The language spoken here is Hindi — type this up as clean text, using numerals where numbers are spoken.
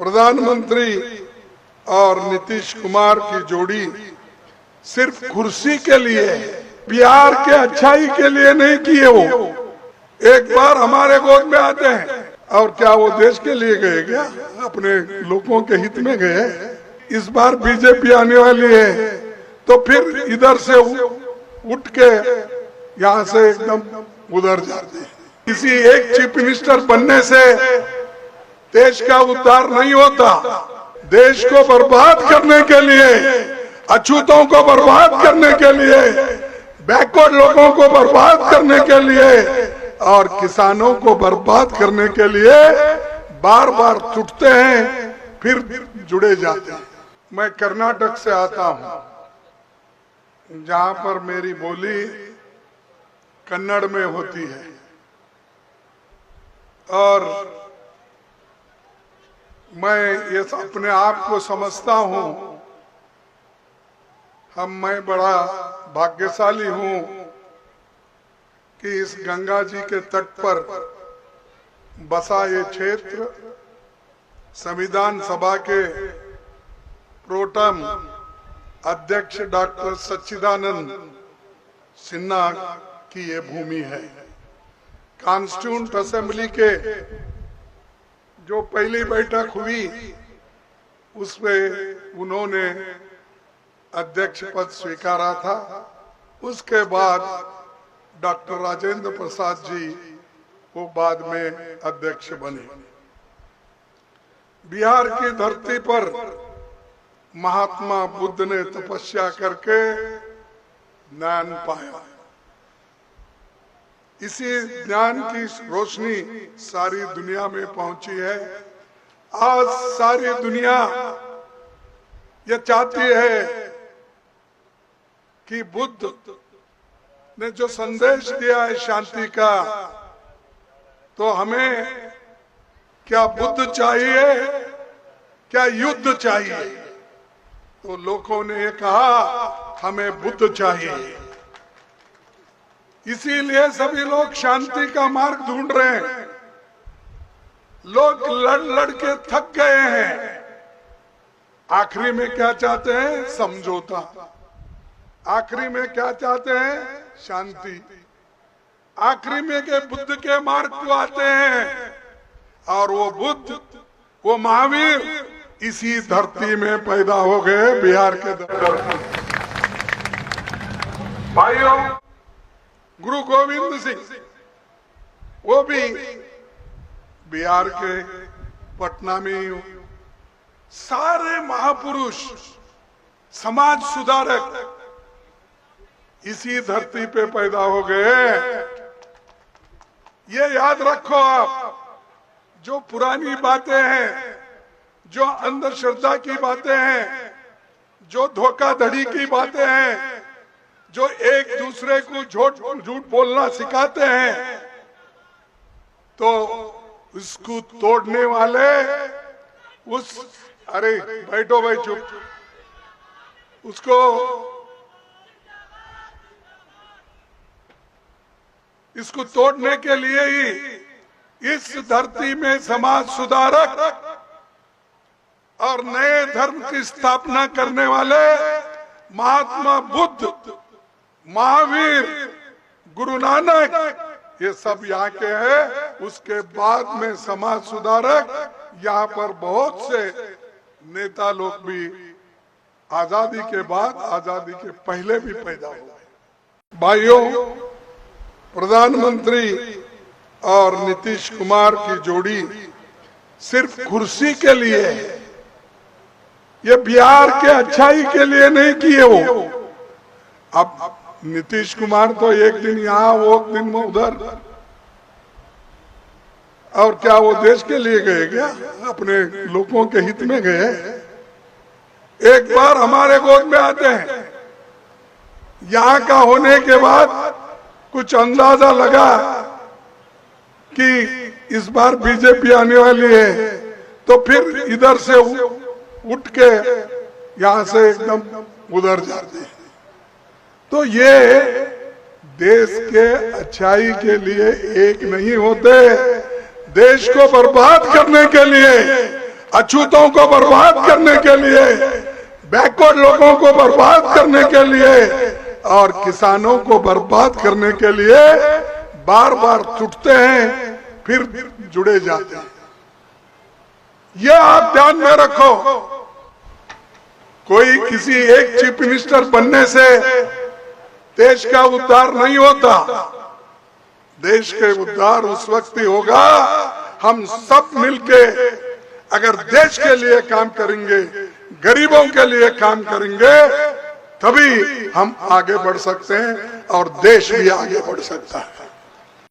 प्रधानमंत्री और नीतीश कुमार की जोड़ी सिर्फ कुर्सी के लिए, बिहार के अच्छाई के लिए नहीं किए। वो एक बार हमारे गोद में आते हैं और क्या वो देश के लिए गए क्या? अपने लोगों के हित में गए। इस बार बीजेपी आने वाली है तो फिर इधर से उठ के यहाँ से एकदम उधर जाते हैं। किसी एक चीफ मिनिस्टर बनने से देश का उद्धार नहीं होता। देश को बर्बाद करने के लिए, अछूतों को बर्बाद करने के लिए, बैकवर्ड लोगों को बर्बाद करने के लिए और किसानों को बर्बाद करने के लिए बार बार टूटते हैं, फिर जुड़े जाते हैं। मैं कर्नाटक से आता हूं, जहां पर मेरी बोली कन्नड़ में होती है और मैं ये अपने आप को समझता हूं मैं बड़ा भाग्यशाली हूं कि इस गंगा जी के तट पर बसा ये क्षेत्र संविधान सभा के प्रोटेम अध्यक्ष डॉक्टर सच्चिदानंद सिन्हा की ये भूमि है। कॉन्स्टिट्यूंट असेंबली के जो पहली बैठक हुई उसमें उन्होंने अध्यक्ष पद स्वीकारा था। उसके बाद डॉक्टर राजेंद्र प्रसाद जी वो बाद में अध्यक्ष बने। बिहार की धरती पर महात्मा बुद्ध ने तपस्या करके ज्ञान पाया। इसी ज्ञान की रोशनी सारी दुनिया में पहुंची है। आज सारी दुनिया ये चाहती है कि बुद्ध ने जो संदेश दिया है शांति का, तो हमें क्या बुद्ध चाहिए, क्या युद्ध चाहिए? तो लोगों ने ये कहा हमें बुद्ध चाहिए। इसीलिए सभी लोग शांति का मार्ग ढूंढ रहे हैं। लोग लड़ लड़ के थक गए हैं। आखिरी में क्या चाहते हैं? समझौता। आखिरी में क्या चाहते हैं? शांति। आखिरी में के बुद्ध के मार्ग को आते हैं और वो बुद्ध, वो महावीर इसी धरती में पैदा हो गए, बिहार के धरती। भाइयों, गुरु गोविंद सिंह वो भी बिहार के पटना में। सारे महापुरुष, समाज सुधारक इसी धरती पे पैदा हो गए। ये याद रखो आप, जो पुरानी बातें हैं, जो अंधश्रद्धा की बातें हैं, जो धोखाधड़ी की बातें हैं, जो एक दूसरे को झूठ बोलना सिखाते हैं, तो उसको तोड़ने वाले अरे बैठो भाई चुप, इसको तोड़ने के लिए ही इस धरती में समाज सुधारक और नए धर्म की स्थापना करने वाले महात्मा बुद्ध, महावीर, गुरु नानक, ये सब यहाँ के हैं। उसके बाद में समाज सुधारक यहाँ पर बहुत से नेता लोग भी आजादी के बाद, आजादी के पहले भी पैदा हुए। भाइयों, प्रधानमंत्री और नीतीश कुमार की जोड़ी सिर्फ कुर्सी के लिए, ये बिहार के अच्छाई के लिए नहीं किए। वो अब नीतीश कुमार तो एक दिन यहाँ, वो एक दिन उधर, और क्या वो देश के लिए गए क्या? अपने लोगों के हित में गए। एक बार हमारे गोद में आते हैं, यहाँ का होने के बाद कुछ अंदाजा लगा कि इस बार बीजेपी आने वाली है तो फिर इधर से उठ के यहाँ से एकदम उधर जाते हैं। तो ये देश के अच्छाई के लिए एक नहीं होते। देश को बर्बाद करने के लिए, अछूतों को बर्बाद करने के लिए, बैकवर्ड लोगों को बर्बाद करने के लिए और किसानों को बर्बाद करने के लिए बार बार टूटते हैं, फिर जुड़े जाते हैं। यह आप ध्यान में रखो। कोई किसी एक चीफ मिनिस्टर बनने से देश का उद्धार नहीं होता। देश के उद्धार उस वक्त ही होगा हम सब मिलके अगर देश के लिए काम करेंगे, गरीबों के लिए काम करेंगे, तभी हम आगे बढ़ सकते हैं और देश भी आगे बढ़ सकता है।